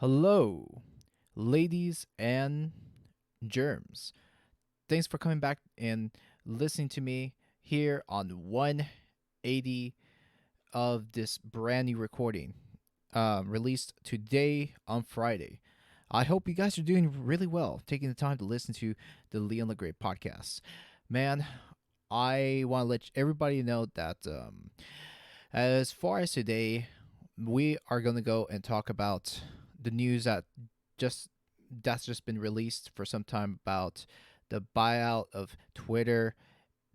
Hello, ladies and germs. Thanks for coming back and listening to me here on 180 of this brand new recording, released today on Friday. I hope you guys are doing really well, taking the time to listen to the Leon LeGray podcast. Man, I want to let everybody know that as far as today, we are going to go and talk about the news just that's just been released for some time about the buyout of Twitter.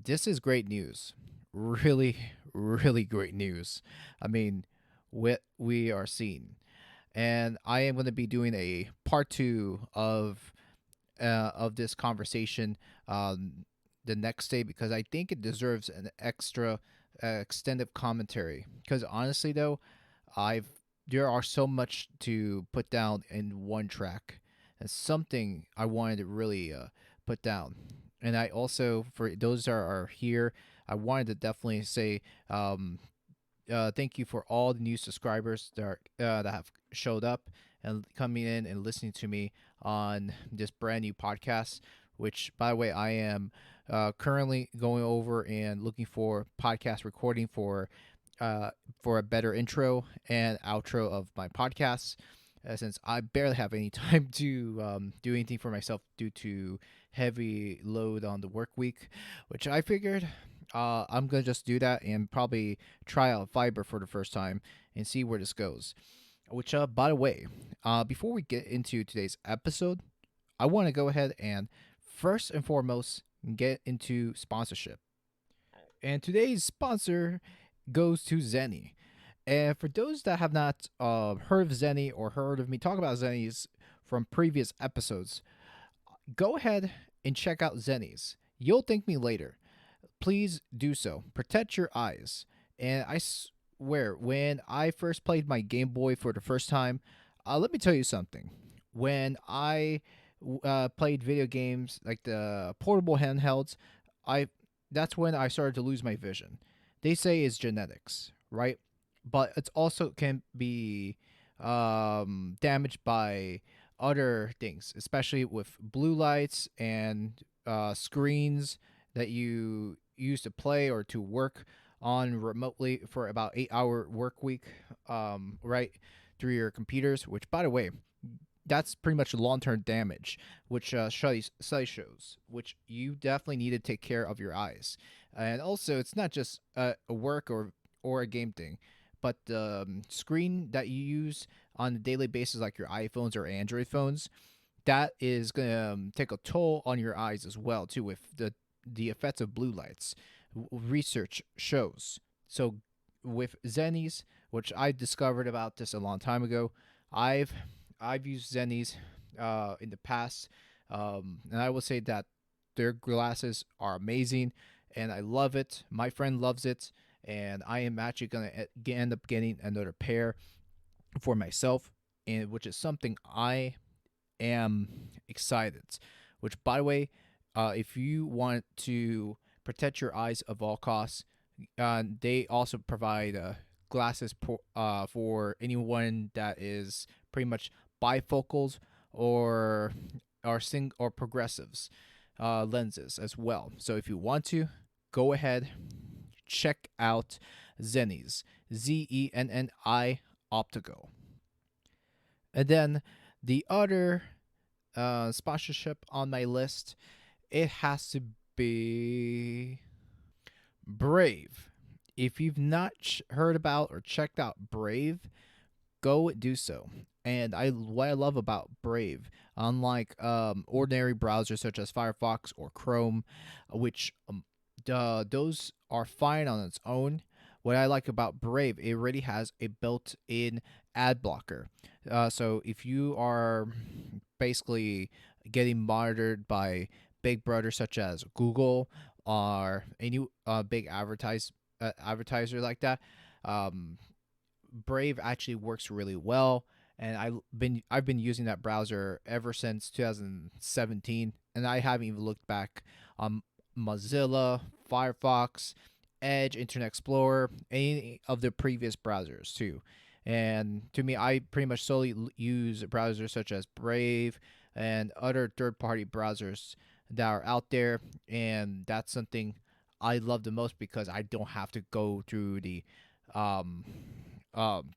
This is great news. Really, really great news. I mean, what we are seeing. And I am going to be doing a part two of this conversation the next day because I think it deserves an extra extended commentary. Because honestly, though, I've there are so much to put down in one track. It's something I wanted to really put down. And I also, for those that are here, I wanted to definitely say thank you for all the new subscribers that have showed up and coming in and listening to me on this brand new podcast. Which, by the way, I am currently going over and looking for podcast recording for a better intro and outro of my podcasts. Since I barely have any time to do anything for myself due to heavy load on the work week, which I figured I'm gonna just do that and probably try out Fiber for the first time and see where this goes. Which, by the way, before we get into today's episode, I want to go ahead and first and foremost get into sponsorship. And today's sponsor goes to Zenny. And for those that have not heard of Zenny or heard of me talk about Zennies from previous episodes, go ahead and check out Zennies. You'll thank me later. Please do so. Protect your eyes. And I swear, when I first played my Game Boy for the first time, let me tell you something. When I played video games like the portable handhelds, I that's when I started to lose my vision. They say it's genetics, right? But it also can be damaged by other things, especially with blue lights and screens that you use to play or to work on remotely for about 8 hour work week, right, through your computers. Which, by the way, that's pretty much long term damage, which study shows, which you definitely need to take care of your eyes. And also, it's not just a work or a game thing, but the screen that you use on a daily basis, like your iPhones or Android phones, that is gonna take a toll on your eyes as well too, with the effects of blue lights. Research shows. So with Zennies, which I discovered about this a long time ago, I've I've used Zennies in the past, and I will say that their glasses are amazing, and I love it. My friend loves it, and I am actually gonna end up getting another pair for myself, and which is something I am excited. Which, by the way, if you want to protect your eyes of all costs, they also provide glasses for anyone that is pretty much bifocals or or progressives lenses as well. So if you want to, go ahead, check out Zennies, Zenni Optical. And then the other sponsorship on my list, it has to be Brave. If you've not heard about or checked out Brave, go do so. And what I love about Brave, unlike ordinary browsers such as Firefox or Chrome, which those are fine on its own. What I like about Brave, it already has a built-in ad blocker. So if you are basically getting monitored by big brother such as Google or any big advertiser like that, um, Brave actually works really well, and I've been using that browser ever since 2017, and I haven't even looked back on Mozilla, Firefox, Edge, Internet Explorer, any of the previous browsers too. And to me, I pretty much solely use browsers such as Brave and other third-party browsers that are out there, and that's something I love the most because I don't have to go through the um,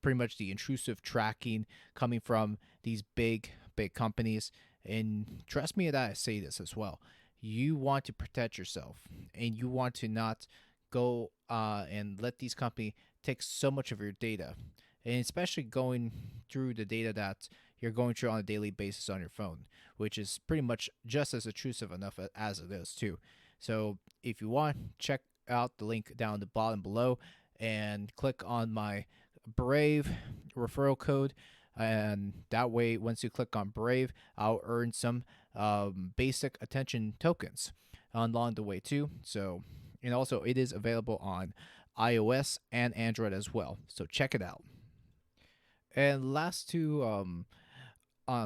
pretty much the intrusive tracking coming from these big companies. And trust me that I say this as well. You want to protect yourself, and you want to not go and let these companies take so much of your data, and especially going through the data that you're going through on a daily basis on your phone, which is pretty much just as intrusive enough as it is too. So if you want, check out the link down the bottom below and click on my Brave referral code. And that way, once you click on Brave, I'll earn some basic attention tokens along the way too. So, and also it is available on iOS and Android as well. So check it out. And last two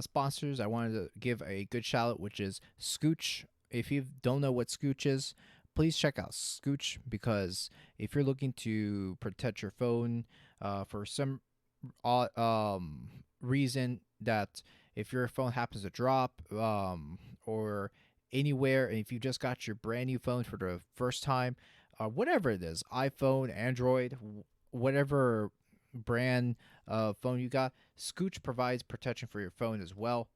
sponsors, I wanted to give a good shout out, which is Scooch. If you don't know what Scooch is, please check out Scooch, because if you're looking to protect your phone for some reason, that if your phone happens to drop or anywhere, and if you just got your brand new phone for the first time, whatever it is, iPhone, Android, whatever brand phone you got, Scooch provides protection for your phone as well.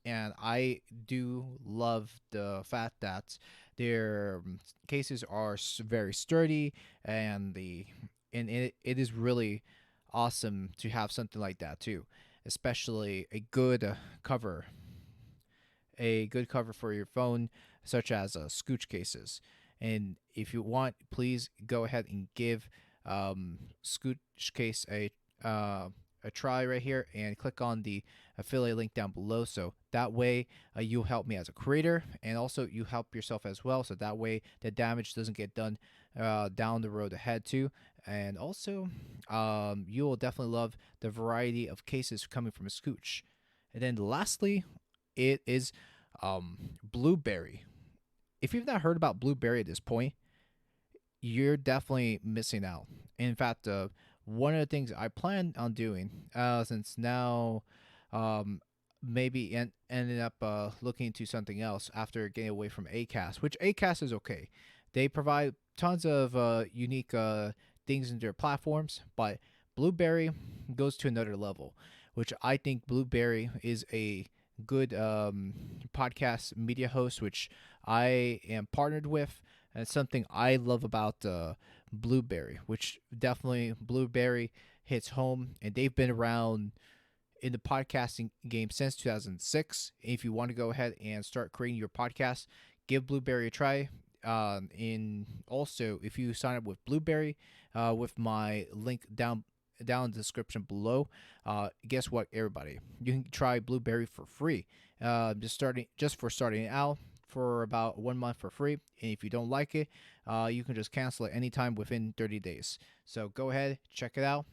And I do love the fact that their cases are very sturdy, and it is really awesome to have something like that too, especially cover a good cover for your phone, such as Scooch cases. And if you want, please go ahead and give Scooch Case a try right here, and click on the affiliate link down below. So that way you'll help me as a creator, and also you help yourself as well. So that way the damage doesn't get done down the road ahead too. And also, you will definitely love the variety of cases coming from a Scooch. And then lastly, it is Blueberry. If you've not heard about Blueberry at this point, you're definitely missing out. In fact, one of the things I plan on doing, since now um, maybe ended up looking into something else after getting away from ACAS, which ACAS is okay. They provide tons of unique things in their platforms, but Blueberry goes to another level, which I think Blueberry is a good podcast media host, which I am partnered with. And it's something I love about Blueberry, which definitely Blueberry hits home, and they've been around in the podcasting game since 2006. If you want to go ahead and start creating your podcast, give Blueberry a try. And also, if you sign up with Blueberry, with my link down in the description below, guess what, everybody? You can try Blueberry for free. Just for starting out for about 1 month for free. And if you don't like it, you can just cancel it anytime within 30 days. So go ahead, check it out,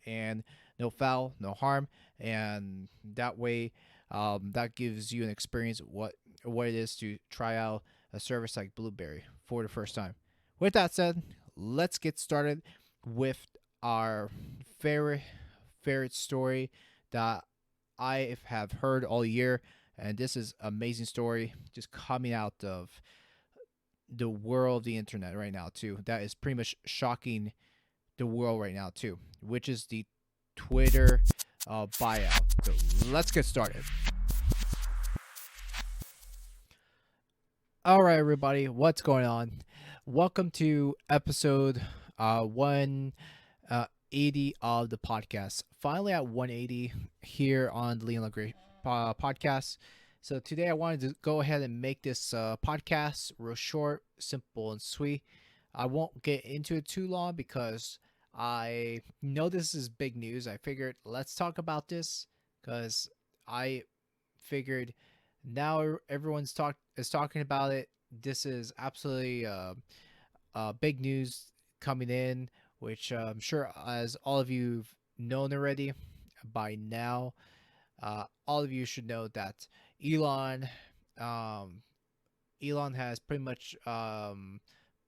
and no foul, no harm, and that way, that gives you an experience of what it is to try out a service like Blueberry for the first time. With that said, let's get started with our favorite story that I have heard all year, and this is an amazing story just coming out of the world of the internet right now too. That is pretty much shocking the world right now too, which is the Twitter buyout. So let's get started. All right, everybody, what's going on? Welcome to episode 180 of the podcast. Finally at 180 here on the Leon LeGray podcast. So today I wanted to go ahead and make this podcast real short, simple, and sweet. I won't get into it too long because I know this is big news. I figured let's talk about this because I figured now everyone's talking about it. This is absolutely big news coming in, which I'm sure, as all of you've known already by now, all of you should know that Elon, um, Elon has pretty much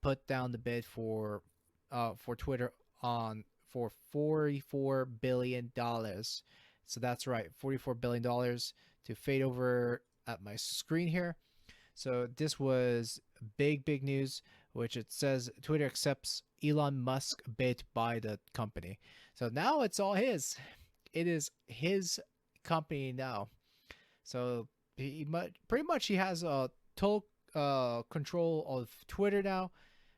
put down the bid for Twitter on for $44 billion. So that's right, $44 billion to fade over at my screen here. So this was big news, which it says Twitter accepts Elon Musk bid by the company. So now it's all his. It is his company now. So pretty much he has a total control of Twitter now.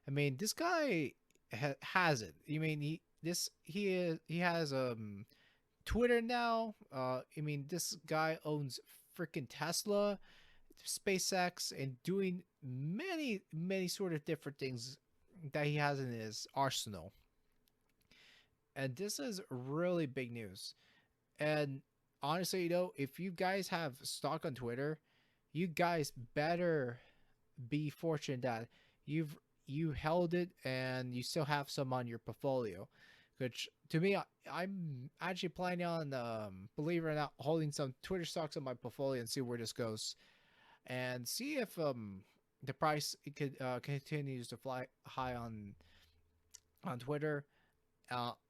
I mean, this guy has it. I mean, he has Twitter now. I mean, this guy owns freaking Tesla, SpaceX, and doing many sort of different things that he has in his arsenal. And this is really big news. And honestly, if you guys have stock on Twitter, you guys better be fortunate that you held it and you still have some on your portfolio. Which to me, I'm actually planning on, believe it or not, holding some Twitter stocks on my portfolio and see where this goes, and see if the price could continues to fly high on Twitter.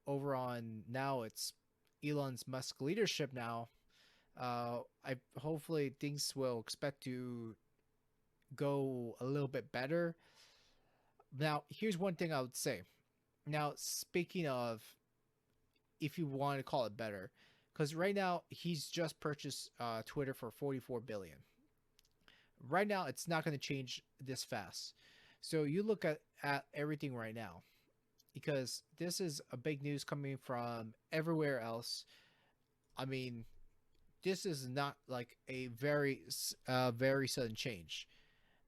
Over on now, it's Elon's Musk leadership now. I hopefully things will expect to go a little bit better. Now, here's one thing I would say. Now, speaking of, if you want to call it better, because right now he's just purchased Twitter for 44 billion. Right now, it's not going to change this fast. So you look at everything right now, because this is a big news coming from everywhere else. I mean, this is not like a very sudden change.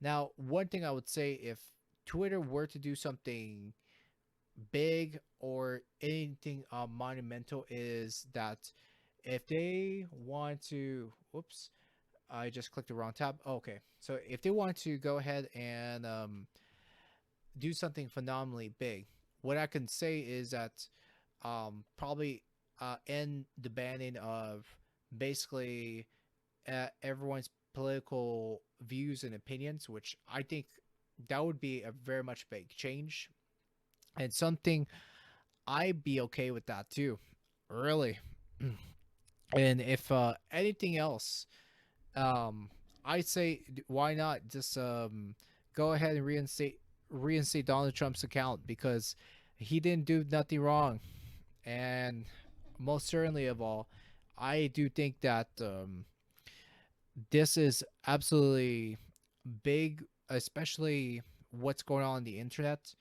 Now, one thing I would say, if Twitter were to do something big or anything monumental, is that if they want to, whoops, I just clicked the wrong tab. Oh, okay, so if they want to go ahead and do something phenomenally big, what I can say is that probably end the banning of basically everyone's political views and opinions, which I think that would be a very much big change, and something I'd be okay with that too, really. And if anything else, I'd say why not just go ahead and reinstate Donald Trump's account, because he didn't do nothing wrong, and most certainly of all, I do think that this is absolutely big, especially what's going on the internet.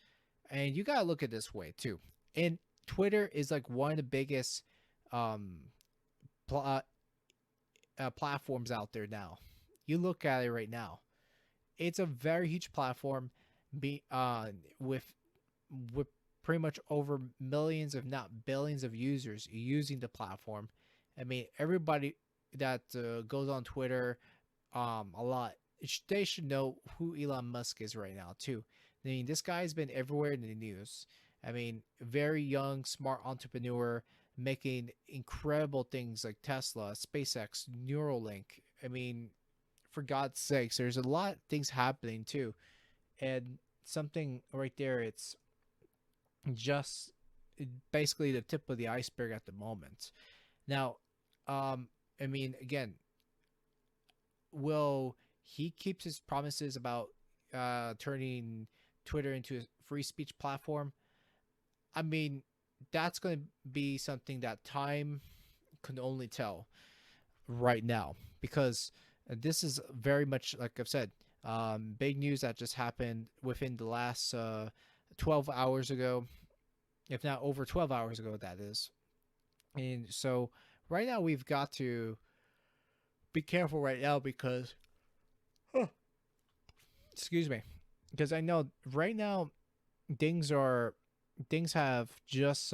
And you gotta look at it this way too. And Twitter is like one of the biggest um, pl- platforms out there now. You look at it right now; it's a very huge platform, be with with pretty much over millions, if not billions, of users using the platform. I mean, everybody that goes on Twitter a lot, they should know who Elon Musk is right now too. I mean, this guy's been everywhere in the news. I mean, very young, smart entrepreneur making incredible things like Tesla, SpaceX, Neuralink. I mean, for God's sakes, there's a lot of things happening too. And something right there, it's just basically the tip of the iceberg at the moment. Now, I mean, again, will he keeps his promises about turning Twitter into a free speech platform? I mean, that's going to be something that time can only tell right now, because this is very much, like I've said, big news that just happened within the last 12 hours ago, if not over 12 hours ago, that is. And so right now we've got to be careful right now, because, excuse me, because I know right now things are things have just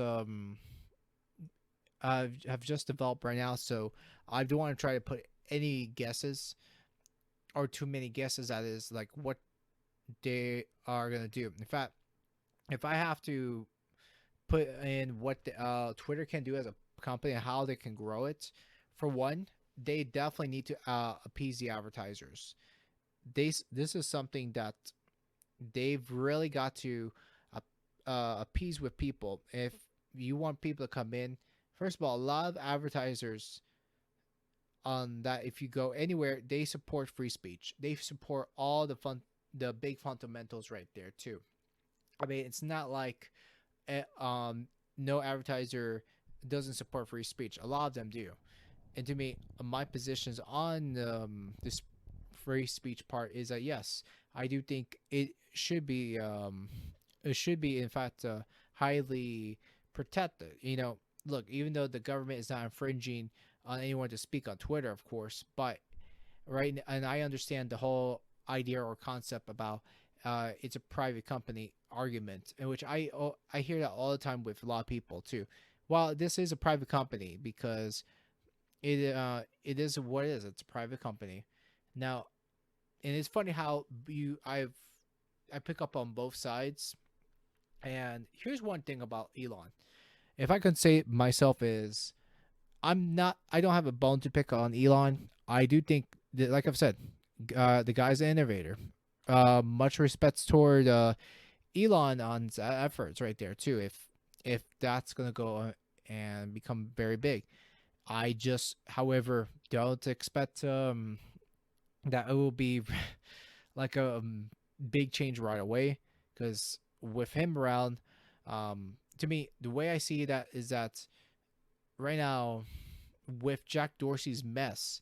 developed right now. So I don't want to try to put any guesses, or too many guesses, that is like what they are gonna do. In fact, if I have to put in what Twitter can do as a company and how they can grow it, for one, they definitely need to appease the advertisers. This is something that they've really got to appease with people. If you want people to come in. First of all, a lot of advertisers on that, if you go anywhere, they support free speech. They support all the big fundamentals right there too. I mean, it's not like no advertiser doesn't support free speech. A lot of them do. And to me, my positions on this free speech part is that yes, I do think it should be in fact highly protected. You know, look, even though the government is not infringing on anyone to speak on Twitter, of course, but right, and I understand the whole idea or concept about it's a private company argument, in which I hear that all the time with a lot of people too. Well, this is a private company because it is what it is. It's a private company. Now, and it's funny how I pick up on both sides. And here's one thing about Elon. If I can say myself is I don't have a bone to pick on Elon. I do think that, like I've said, the guy's an innovator. Much respects toward Elon on his efforts right there too. If that's gonna go and become very big, I just, however, don't expect that it will be like a big change right away. Because with him around, to me, the way I see that is that right now, with Jack Dorsey's mess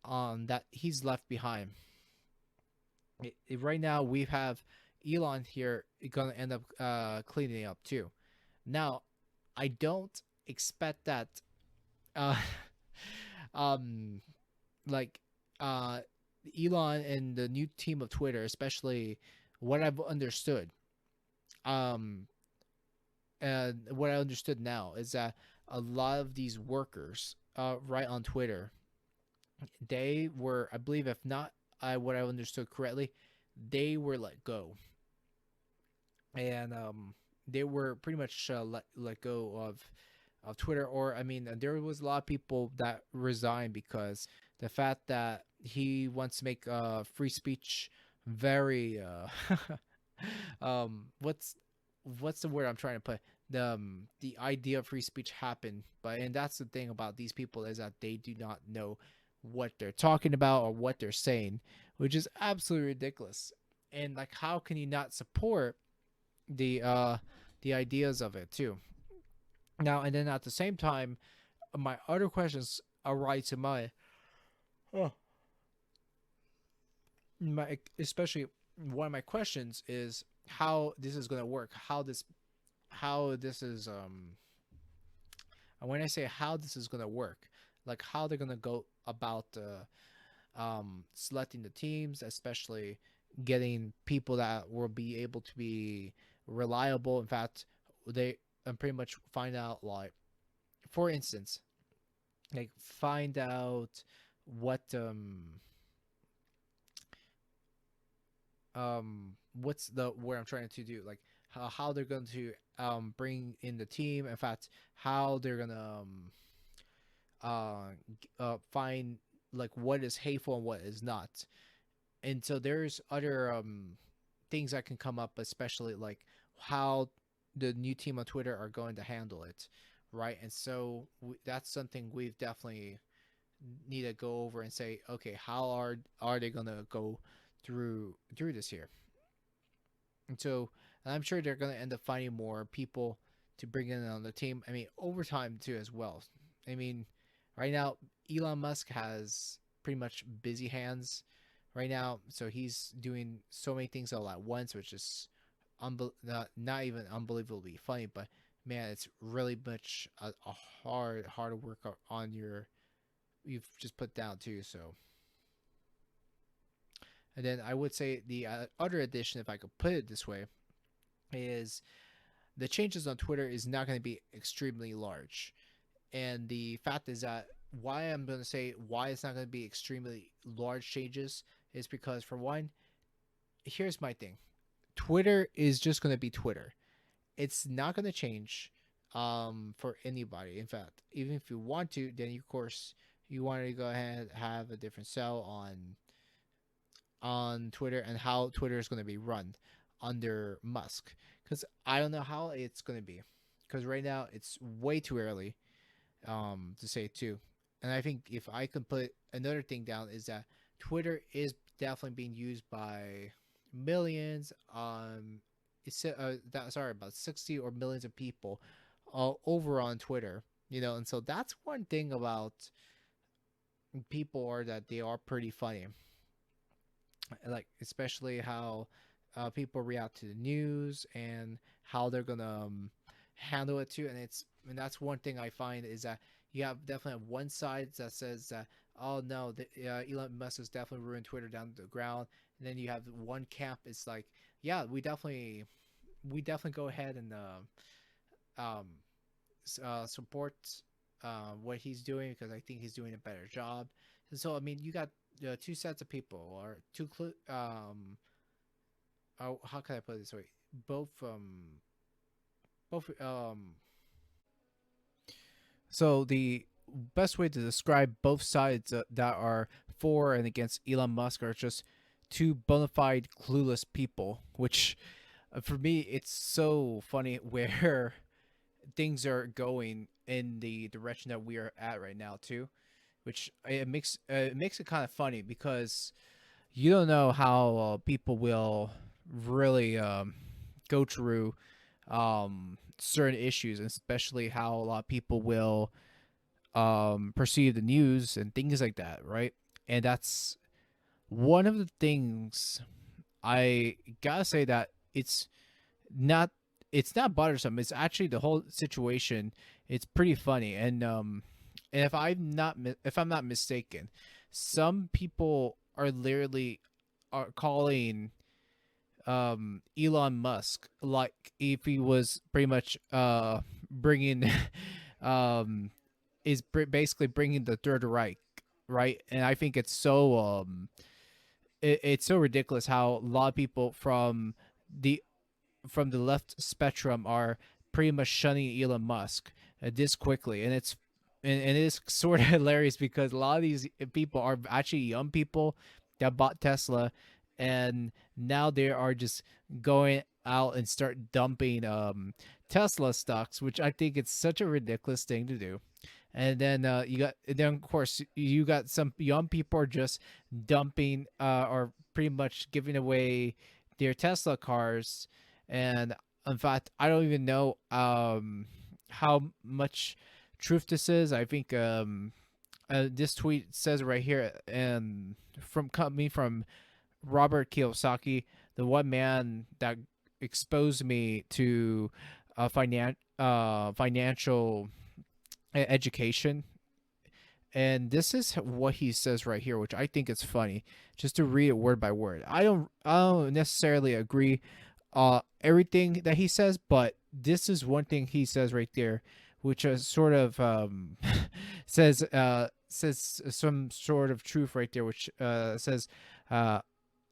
that he's left behind, right now we have Elon here gonna end up cleaning up too. Now, I don't expect that uh um like uh Elon and the new team of Twitter, especially what I've understood, um and what I understood now is that a lot of these workers right on Twitter, they were, I believe, if not what I understood correctly, they were let go. And they were pretty much let go of Twitter. Or I mean, there was a lot of people that resigned because the fact that he wants to make free speech very what's the word I'm trying to put, the idea of free speech happened. But and that's the thing about these people, is that they do not know what they're talking about or what they're saying, which is absolutely ridiculous. And like, how can you not support the ideas of it too? Now, and then at the same time, my other questions arise to oh, my especially one of my questions is how this is going to work, how this is and when I say how this is going to work, like how they're going to go about selecting the teams, especially getting people that will be able to be reliable. In fact, they pretty much find out, like, for instance, like find out what what's the word I'm trying to do, like how they're going to bring in the team. In fact, how they're gonna find like what is hateful and what is not. And so there's other things that can come up, especially like how the new team on Twitter are going to handle it, right? And so that's something we've definitely need to go over and say, okay, how are they gonna go through this here? And so, and I'm sure they're gonna end up finding more people to bring in on the team. I mean, overtime too as well. I mean, right now Elon Musk has pretty much busy hands right now, so he's doing so many things all at once, which is not even unbelievably funny, but man, it's really much a hard work on your you've just put down too. So, and then I would say the other addition, if I could put it this way, is the changes on Twitter is not going to be extremely large. And the fact is that why I'm going to say why it's not going to be extremely large changes is because, for one, here's my thing: Twitter is just going to be Twitter. It's not going to change for anybody. In fact, even if you want to, then you, of course, you want to go ahead and have a different sell on Twitter and how Twitter is going to be run under Musk. Because I don't know how it's going to be. because right now it's way too early to say too. And I think if I could put another thing down is that Twitter is definitely being used by millions. It's sorry, about 60 or millions of people over on Twitter. And so that's one thing about people are that they are pretty funny, like especially how people react to the news and how they're gonna handle it too. And that's one thing I find is that you have definitely have one side that says that, oh no, Elon Musk has definitely ruined Twitter down to the ground, and then you have one camp. It's like, yeah, we definitely go ahead and um, support what he's doing because I think he's doing a better job. And so I mean, you got two sets of people, or how can I put it this way? Both both So the best way to describe both sides that are for and against Elon Musk are just two bona fide clueless people. Which, for me, it's so funny where things are going in the direction that we are at right now too. Which it makes it kind of funny because you don't know how people will really go through certain issues, and especially how a lot of people will perceive the news and things like that, right? And that's one of the things I gotta say that not it's not bothersome. It's actually the whole situation. It's pretty funny, and if I'm not mistaken, some people are literally are calling Elon Musk like if he was pretty much bringing um basically bringing the Third Reich, right? And I think it's so ridiculous how a lot of people the the left spectrum are pretty much shunning Elon Musk this quickly, and it is sort of hilarious because a lot of these people are actually young people that bought Tesla, and now they are just going out and start dumping Tesla stocks, which I think it's such a ridiculous thing to do. And then of course you got some young people are just dumping or pretty much giving away their Tesla cars. And in fact, I don't even know how much truth this is. I think this tweet says right here, and from coming from Robert Kiyosaki, the one man that exposed me to financial education. And this is what he says right here, which I think is funny. Just to read it word by word. I don't necessarily agree everything that he says, but this is one thing he says right there, which is sort of says some sort of truth right there, which says uh,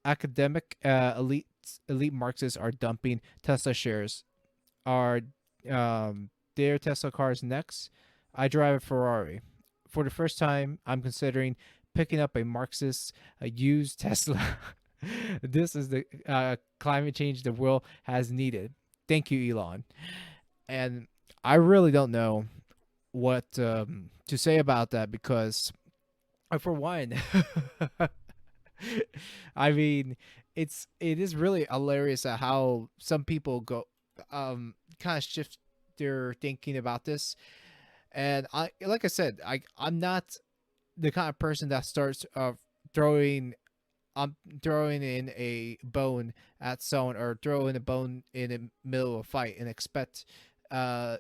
academic elite Marxists are dumping Tesla shares. Are their Tesla cars next? I drive a Ferrari. For the first time, I'm considering picking up a Marxist used Tesla. This is the climate change the world has needed. Thank you, Elon. And I really don't know what to say about that because, for one, I mean, it is really hilarious at how some people go kind of shift their thinking about this. And like I said, I'm not the kind of person that starts throwing I'm throwing in a bone at someone or throwing a bone in the middle of a fight and uh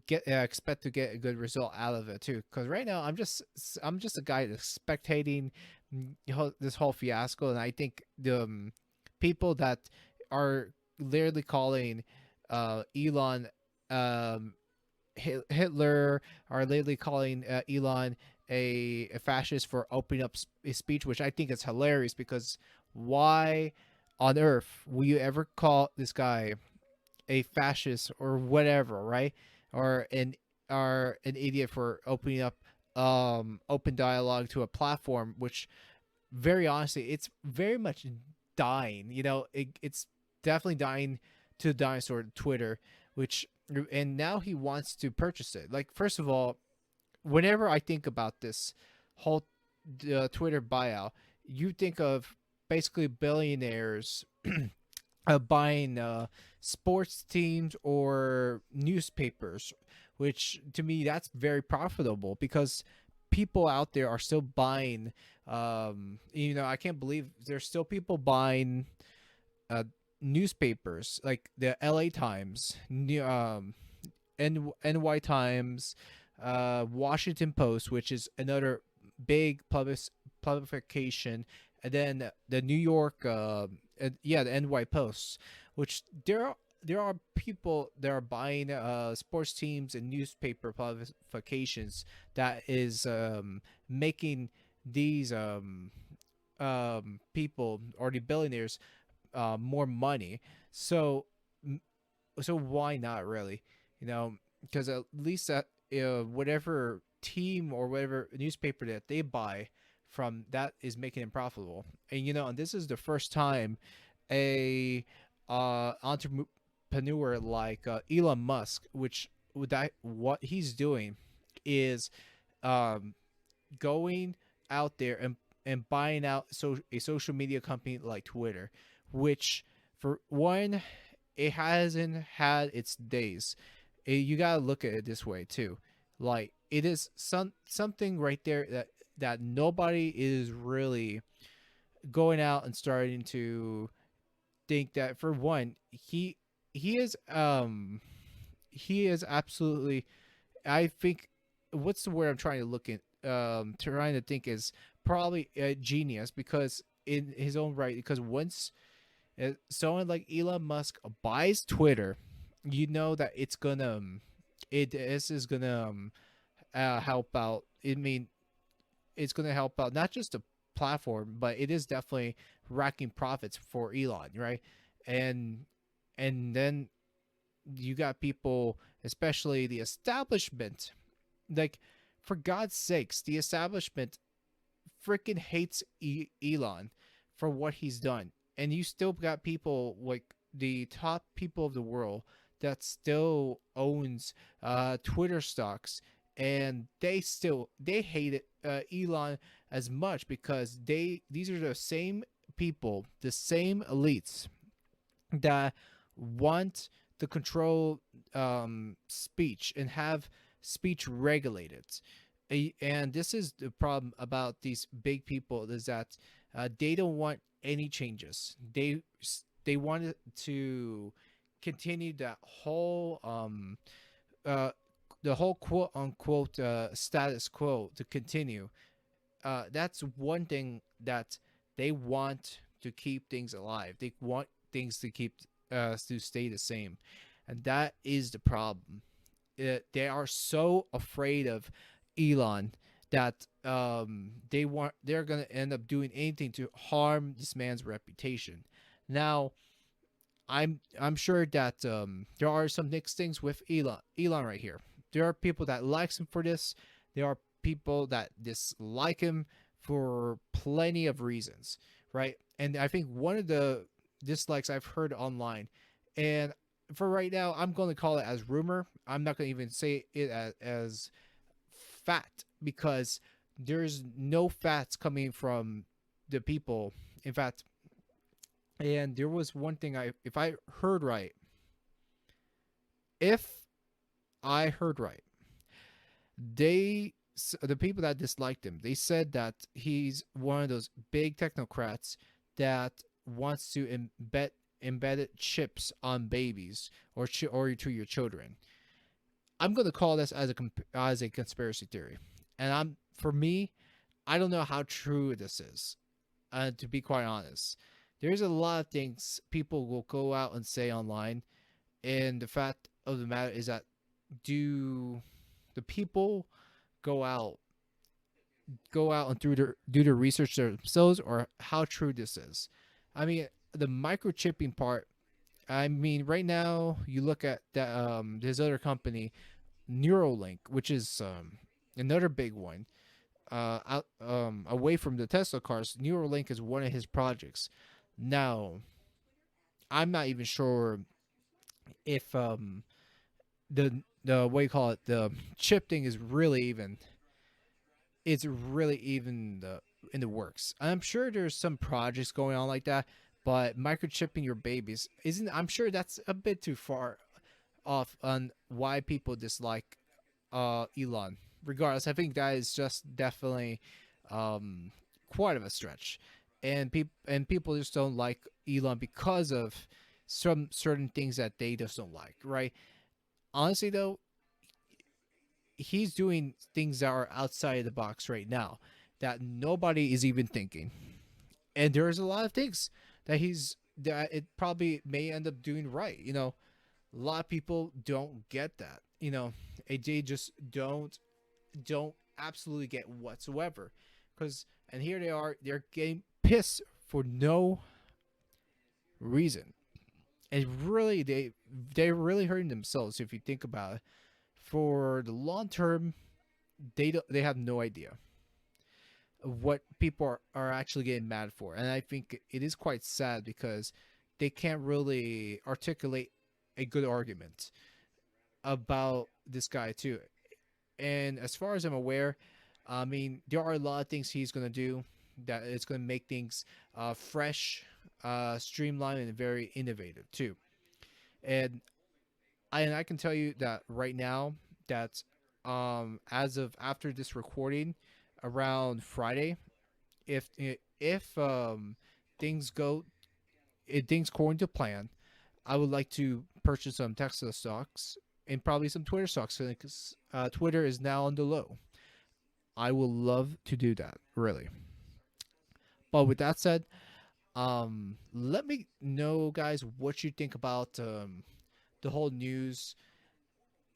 expect to get a good result out of it too. Because right now I'm just a guy that's spectating this whole fiasco, and I think the people that are literally calling Elon um Hitler are literally calling Elon a fascist for opening up a speech, which I think is hilarious because why on earth will you ever call this guy a fascist or whatever, right? Or an idiot for opening up open dialogue to a platform which very honestly it's very much dying. It's definitely dying to the dinosaur Twitter, which and now he wants to purchase it. Like, first of all, whenever I think about this whole Twitter buyout, you think of basically billionaires buying sports teams or newspapers, which to me that's very profitable because people out there are still buying. I can't believe there's still people buying uh, newspapers like the LA Times, NY Times, Washington Post, which is another big publication, and then the New York, the NY Post, which there are people that are buying sports teams and newspaper publications that is making these people or the billionaires more money. So so why not really? Because at least that whatever team or whatever newspaper that they buy from that is making them profitable. And this is the first time a entrepreneur like Elon Musk, which that what he's doing is um, going out there and buying out a social media company like Twitter, which for one, it hasn't had its days. You gotta look at it this way too. Like it is something right there that nobody is really going out and starting to think that for one, he is he is absolutely, I think, what's the word I'm trying to look at trying to think is probably a genius because in his own right, because once someone like Elon Musk buys Twitter, you know that it's gonna this is gonna help out. I mean, it's gonna help out not just the platform, but it is definitely racking profits for Elon, right? And and then you got people, especially the establishment, like for God's sakes, the establishment freaking hates Elon for what he's done, and you still got people like the top people of the world that still owns Twitter stocks, and they hate it, Elon as much because these are the same people, the same elites that want to control speech and have speech regulated. And this is the problem about these big people is that they don't want any changes. They want to continue that whole uh, the whole quote unquote status quo to continue. That's one thing that they want to keep things alive. They want things to keep to stay the same, and that is the problem. They are so afraid of Elon that they're gonna end up doing anything to harm this man's reputation. Now, I'm sure that there are some mixed things with Elon right here. There are people that likes him for this. There are people that dislike him for plenty of reasons, right? And I think one of the dislikes I've heard online, and for right now, I'm going to call it as rumor. I'm not going to even say it as fact because there's no facts coming from the people. In fact, and there was one thing if I heard right, if I heard right, they the people that disliked him, they said that he's one of those big technocrats that wants to embed embedded chips on babies or to your children. I'm going to call this as a conspiracy theory. And for me, I don't know how true this is. To be quite honest, there's a lot of things people will go out and say online, and the fact of the matter is that do the people go out and do the research themselves, or how true this is? I mean, the microchipping part. I mean, right now you look at that this other company, Neuralink, which is another big one. Away from the Tesla cars, Neuralink is one of his projects. Now, I'm not even sure if the what do you call it, the chip thing is really even, it's really even in the works. I'm sure there's some projects going on like that, but microchipping your babies isn't. I'm sure that's a bit too far off on why people dislike Elon. Regardless, I think that is just definitely um, quite of a stretch, and people just don't like Elon because of some certain things that they just don't like. Right? Honestly, though, he's doing things that are outside of the box right now that nobody is even thinking, and there's a lot of things that it probably may end up doing right. A lot of people don't get that. They just don't absolutely get whatsoever. And here they are, they're getting pissed for no reason. And really, they're really hurting themselves if you think about it. For the long term, they have no idea of what people are actually getting mad for. And I think it is quite sad because they can't really articulate a good argument about this guy too. And as far as I'm aware, I mean, there are a lot of things he's going to do that it's going to make things fresh, streamlined, and very innovative too. And I can tell you that right now, that as of after this recording, around Friday, if things go, if things according to plan, I would like to purchase some Tesla stocks and probably some Twitter stocks because Twitter is now on the low. I will love to do that, really. But with that said, let me know, guys, what you think about the whole news,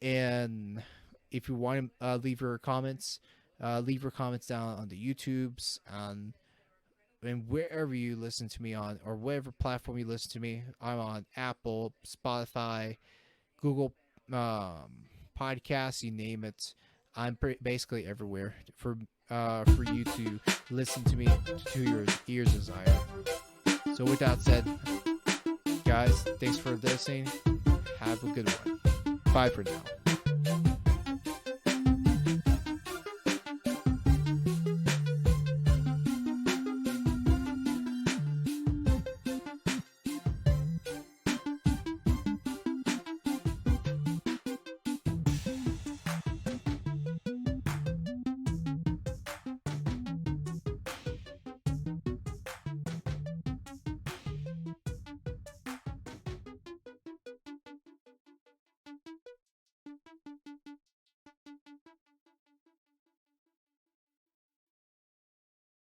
and if you want to leave your comments down on the YouTubes and wherever you listen to me on, or whatever platform you listen to me. I'm on Apple, Spotify, Google podcasts, you name it. I'm basically everywhere for you to listen to me to your ears' desire. So with that said, guys, thanks for listening. Have a good one. Bye for now.